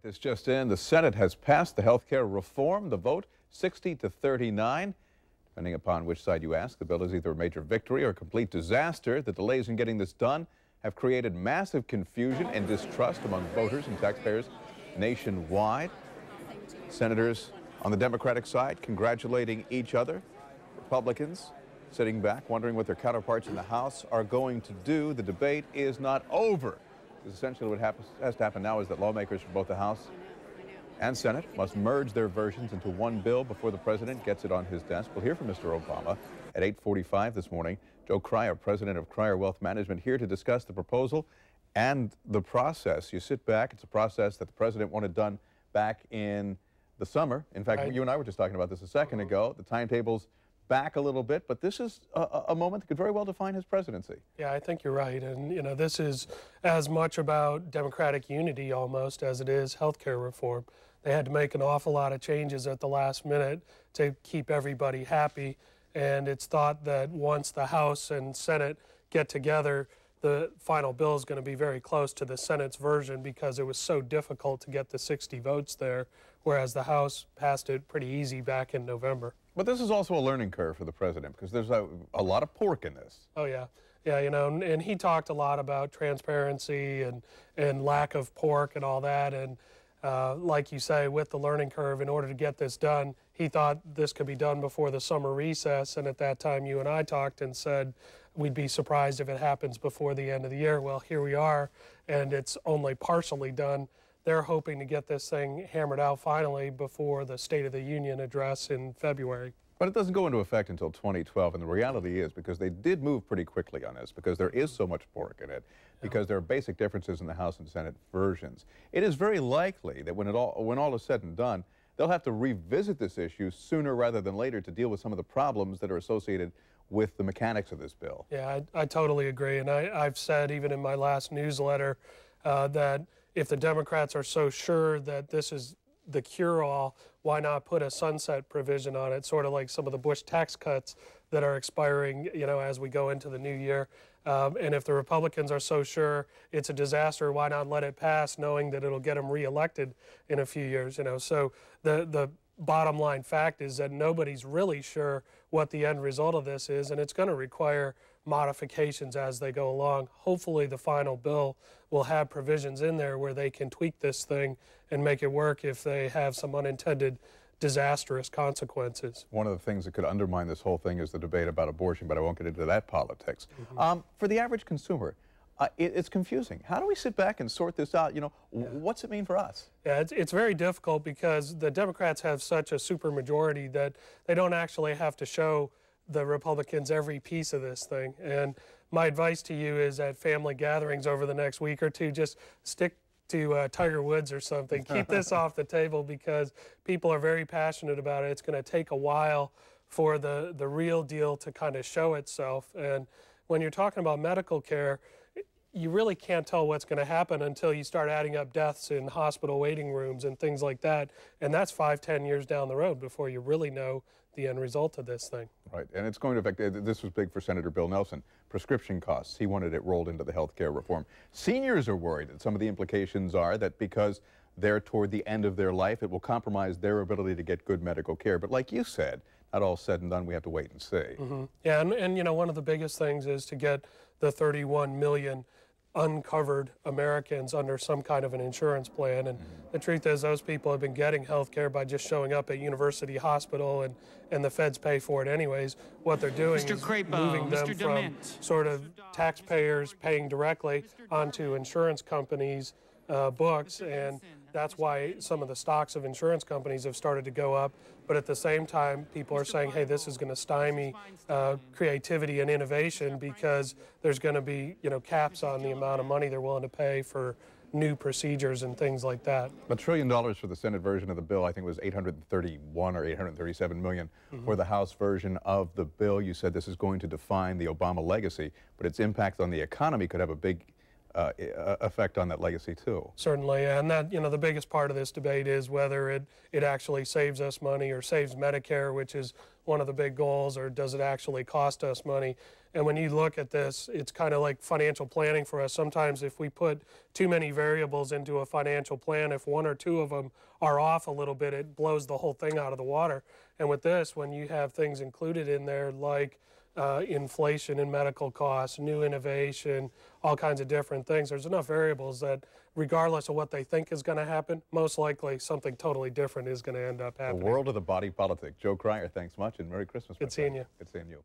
This just in, the Senate has passed the health care reform. The vote 60 to 39. Depending upon which side you ask, the bill is either a major victory or a complete disaster. The delays in getting this done have created massive confusion and distrust among voters and taxpayers nationwide. Senators on the Democratic side congratulating each other. Republicans sitting back wondering what their counterparts in the House are going to do. The debate is not over. Essentially what has to happen now is that lawmakers from both the House and Senate must merge their versions into one bill before the president gets it on his desk. We'll hear from Mr. Obama at 8:45 this morning. Joe Krier, president of Krier Wealth Management, here to discuss the proposal and the process. You sit back, it's a process that the president wanted done back in the summer. In fact, you and I were just talking about this a second ago. The timetable's back a little bit, but this is a moment that could very well define his presidency. Yeah, I think you're right. And, you know, this is as much about Democratic unity almost as it is healthcare reform. They had to make an awful lot of changes at the last minute to keep everybody happy. And it's thought that once the House and Senate get together, the final bill is going to be very close to the Senate's version because it was so difficult to get the 60 votes there, whereas the House passed it pretty easy back in November. But this is also a learning curve for the president because there's a lot of pork in this. Oh, yeah. Yeah, you know, and he talked a lot about transparency and lack of pork and all that. And like you say, with the learning curve, in order to get this done, he thought this could be done before the summer recess. And at that time, you and I talked and said we'd be surprised if it happens before the end of the year. Well, here we are, and it's only partially done. They're hoping to get this thing hammered out finally before the State of the Union address in February. But it doesn't go into effect until 2012, and the reality is because they did move pretty quickly on this, because there is so much pork in it, because there are basic differences in the House and Senate versions. It is very likely that when all is said and done, they'll have to revisit this issue sooner rather than later to deal with some of the problems that are associated with the mechanics of this bill. Yeah, I totally agree, and I've said even in my last newsletter that if the Democrats are so sure that this is the cure-all, why not put a sunset provision on it, sort of like some of the Bush tax cuts that are expiring, you know, as we go into the new year. And if the Republicans are so sure it's a disaster, why not let it pass, knowing that it'll get them reelected in a few years, you know? So the bottom line fact is that nobody's really sure what the end result of this is, and it's going to require modifications as they go along. Hopefully the final bill will have provisions in there where they can tweak this thing and make it work if they have some unintended disastrous consequences. One of the things that could undermine this whole thing is the debate about abortion, but I won't get into that politics. For the average consumer, it's confusing. How do we sit back and sort this out? You know, what's it mean for us? Yeah, it's very difficult because the Democrats have such a supermajority that they don't actually have to show the Republicans every piece of this thing. And my advice to you is at family gatherings over the next week or two, just stick to Tiger Woods or something. Keep this off the table because people are very passionate about it. It's going to take a while for the real deal to kind of show itself. And when you're talking about medical care, you really can't tell what's going to happen until you start adding up deaths in hospital waiting rooms and things like that. And that's 5-10 years down the road before you really know the end result of this thing. Right, and it's going to affect, this was big for Senator Bill Nelson, prescription costs. He wanted it rolled into the health care reform. Seniors are worried that some of the implications are that because they're toward the end of their life, it will compromise their ability to get good medical care. But like you said, not all said and done, we have to wait and see. Yeah, and you know, one of the biggest things is to get the 31 million uncovered Americans under some kind of an insurance plan. And the truth is those people have been getting health care by just showing up at University Hospital and the feds pay for it anyways. What they're doing is moving them from sort of taxpayers paying directly onto insurance companies' books, and that's why some of the stocks of insurance companies have started to go up. But at the same time, people are saying, hey, this is going to stymie creativity and innovation because there's going to be, you know, caps on the amount of money they're willing to pay for new procedures and things like that. $1 trillion for the Senate version of the bill. I think it was 831 or 837 million for the House version of the bill. You said this is going to define the Obama legacy, but its impact on the economy could have a big effect on that legacy too. Certainly, and that, you know, the biggest part of this debate is whether it actually saves us money or saves Medicare, which is one of the big goals, or does it actually cost us money? And when you look at this, it's kind of like financial planning for us. Sometimes if we put too many variables into a financial plan, if one or two of them are off a little bit, it blows the whole thing out of the water. And with this, when you have things included in there like inflation and medical costs, new innovation, all kinds of different things, there's enough variables that regardless of what they think is going to happen, most likely something totally different is going to end up happening. The world of the body politic. Joe Krier, thanks much, and Merry Christmas. Good seeing you. Good seeing you.